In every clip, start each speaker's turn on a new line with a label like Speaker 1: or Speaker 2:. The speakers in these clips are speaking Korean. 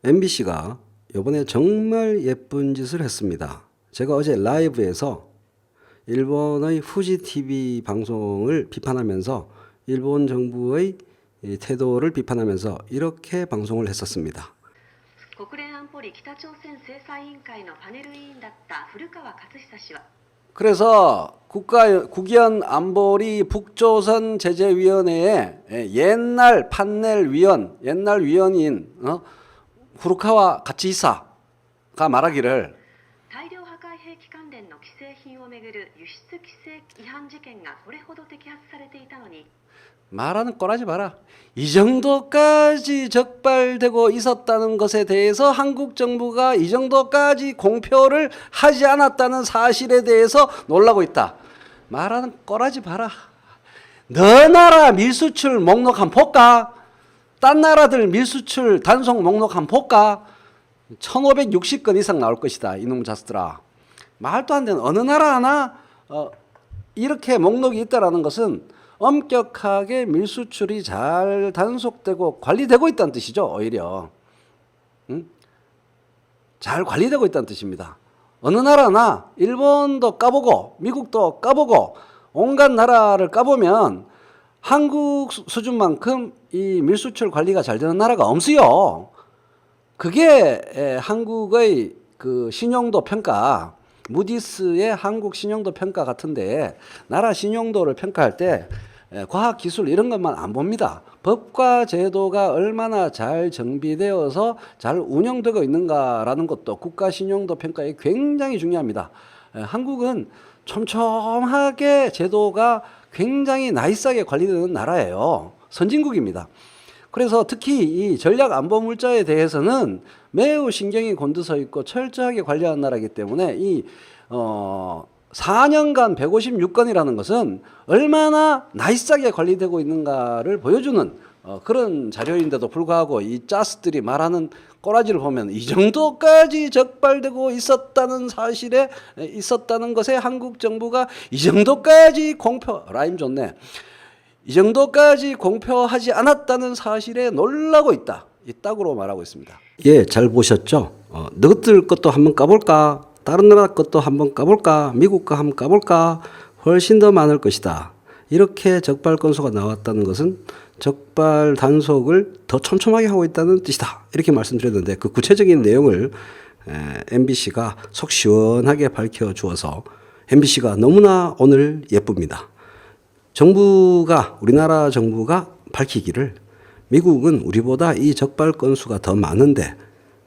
Speaker 1: MBC가 이번에 정말 예쁜 짓을 했습니다. 제가 어제 라이브에서 일본의 후지 TV 방송을 비판하면서 일본 정부의 태도를 비판하면서 이렇게 방송을 했었습니다.
Speaker 2: 国連安保理北朝鮮制裁委員会のパネル委員だった古川勝久氏は
Speaker 1: 그래서 국연 안보리 북조선 제재위원회의 옛날 판넬 위원, 옛날 위원인 후루카와 가치히사가 말하기를
Speaker 2: 大量破壊兵器関連の既製品をめぐる輸出規制違反事件がそれほど摘発されていたのに
Speaker 1: 말하는 꼴하지 마라. 이 정도까지 적발되고 있었다는 것에 대해서 한국 정부가 이 정도까지 공표를 하지 않았다는 사실에 대해서 놀라고 있다. 말하는 꼴하지 마라. 너 나라 밀수출 목록 한번 볼까? 딴 나라들 밀수출 단속 목록 한번 볼까? 1560건 이상 나올 것이다. 이놈 자식들아. 말도 안 되는 어느 나라 하나 이렇게 목록이 있다라는 것은 엄격하게 밀수출이 잘 단속되고 관리되고 있다는 뜻이죠. 오히려 잘 관리되고 있다는 뜻입니다. 어느 나라나 일본도 까보고 미국도 까보고 온갖 나라를 까보면 한국 수준만큼 이 밀수출 관리가 잘 되는 나라가 없어요. 그게 한국의 그 신용도 평가, 무디스의 한국 신용도 평가 같은데 나라 신용도를 평가할 때 과학기술 이런 것만 안 봅니다. 법과 제도가 얼마나 잘 정비되어서 잘 운영되고 있는가라는 것도 국가 신용도 평가에 굉장히 중요합니다. 한국은 촘촘하게 제도가 굉장히 나이스하게 관리되는 나라예요. 선진국입니다. 그래서 특히 이 전략안보물자에 대해서는 매우 신경이 곤두서 있고 철저하게 관리하는 나라이기 때문에 이 4년간 156건이라는 것은 얼마나 나이스하게 관리되고 있는가를 보여주는 그런 자료인데도 불구하고 이 짜스들이 말하는 꼬라지를 보면 이 정도까지 적발되고 있었다는 사실에 있었다는 것에 한국 정부가 이 정도까지 라임 좋네. 이 정도까지 공표하지 않았다는 사실에 놀라고 있다. 이 딱으로 말하고 있습니다. 예, 잘 보셨죠? 너희들 것도 한번 까볼까? 다른 나라 것도 한번 까볼까? 미국 거 한번 까볼까? 훨씬 더 많을 것이다. 이렇게 적발 건수가 나왔다는 것은 적발 단속을 더 촘촘하게 하고 있다는 뜻이다. 이렇게 말씀드렸는데 그 구체적인 내용을 MBC가 속 시원하게 밝혀주어서 MBC가 너무나 오늘 예쁩니다. 우리나라 정부가 밝히기를 미국은 우리보다 이 적발 건수가 더 많은데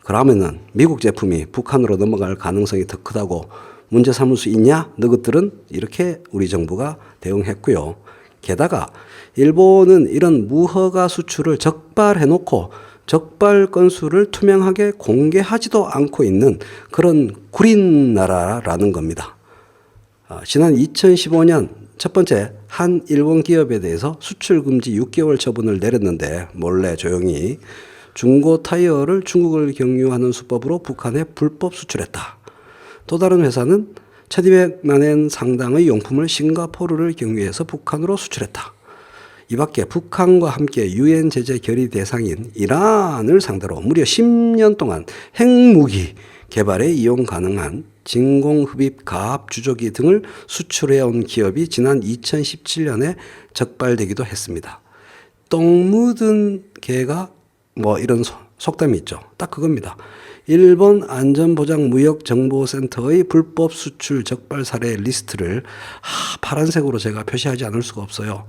Speaker 1: 그러면은 미국 제품이 북한으로 넘어갈 가능성이 더 크다고 문제 삼을 수 있냐? 너희들은 이렇게 우리 정부가 대응했고요. 게다가 일본은 이런 무허가 수출을 적발해놓고 적발 건수를 투명하게 공개하지도 않고 있는 그런 구린 나라라는 겁니다. 지난 2015년 첫 번째 한 일본 기업에 대해서 수출 금지 6개월 처분을 내렸는데 몰래 조용히 중고 타이어를 중국을 경유하는 수법으로 북한에 불법 수출했다. 또 다른 회사는 1200만 엔 상당의 용품을 싱가포르를 경유해서 북한으로 수출했다. 이 밖에 북한과 함께 유엔 제재 결의 대상인 이란을 상대로 무려 10년 동안 핵무기 개발에 이용 가능한 진공흡입 가압 주조기 등을 수출해온 기업이 지난 2017년에 적발되기도 했습니다. 똥 묻은 개가 이런 속담이 있죠. 딱 그겁니다. 일본 안전보장무역정보센터의 불법 수출 적발 사례 리스트를 파란색으로 제가 표시하지 않을 수가 없어요.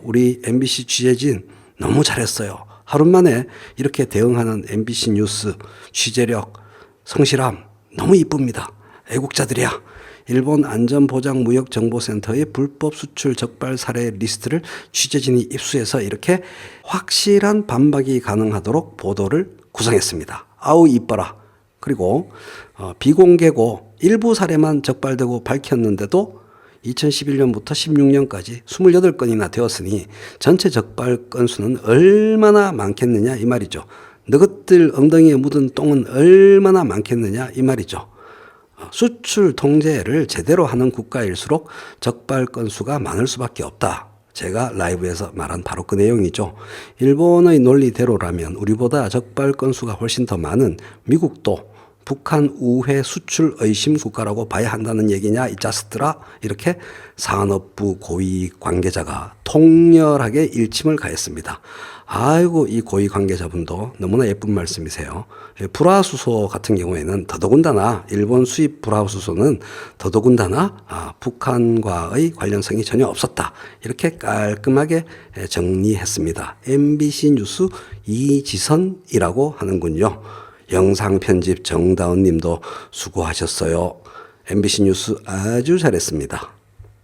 Speaker 1: 우리 MBC 취재진 너무 잘했어요. 하루 만에 이렇게 대응하는 MBC 뉴스 취재력, 성실함 너무 이쁩니다. 애국자들이야. 일본 안전보장무역정보센터의 불법 수출 적발 사례 리스트를 취재진이 입수해서 이렇게 확실한 반박이 가능하도록 보도를 구성했습니다. 아우 이뻐라. 그리고 비공개고 일부 사례만 적발되고 밝혔는데도 2011년부터 16년까지 28건이나 되었으니 전체 적발 건수는 얼마나 많겠느냐 이 말이죠. 너희들 엉덩이에 묻은 똥은 얼마나 많겠느냐 이 말이죠. 수출 통제를 제대로 하는 국가일수록 적발 건수가 많을 수밖에 없다. 제가 라이브에서 말한 바로 그 내용이죠. 일본의 논리대로라면 우리보다 적발 건수가 훨씬 더 많은 미국도 북한 우회 수출 의심 국가라고 봐야 한다는 얘기냐 이 자스들아, 이렇게 산업부 고위 관계자가 통렬하게 일침을 가했습니다. 아이고, 이 고위 관계자분도 너무나 예쁜 말씀이세요. 불화수소 같은 경우에는 더더군다나 일본 수입 불화수소는 더더군다나 북한과의 관련성이 전혀 없었다, 이렇게 깔끔하게 정리했습니다. MBC 뉴스 이지선이라고 하는군요. 영상 편집 정다은 님도 수고하셨어요. MBC 뉴스 아주 잘했습니다.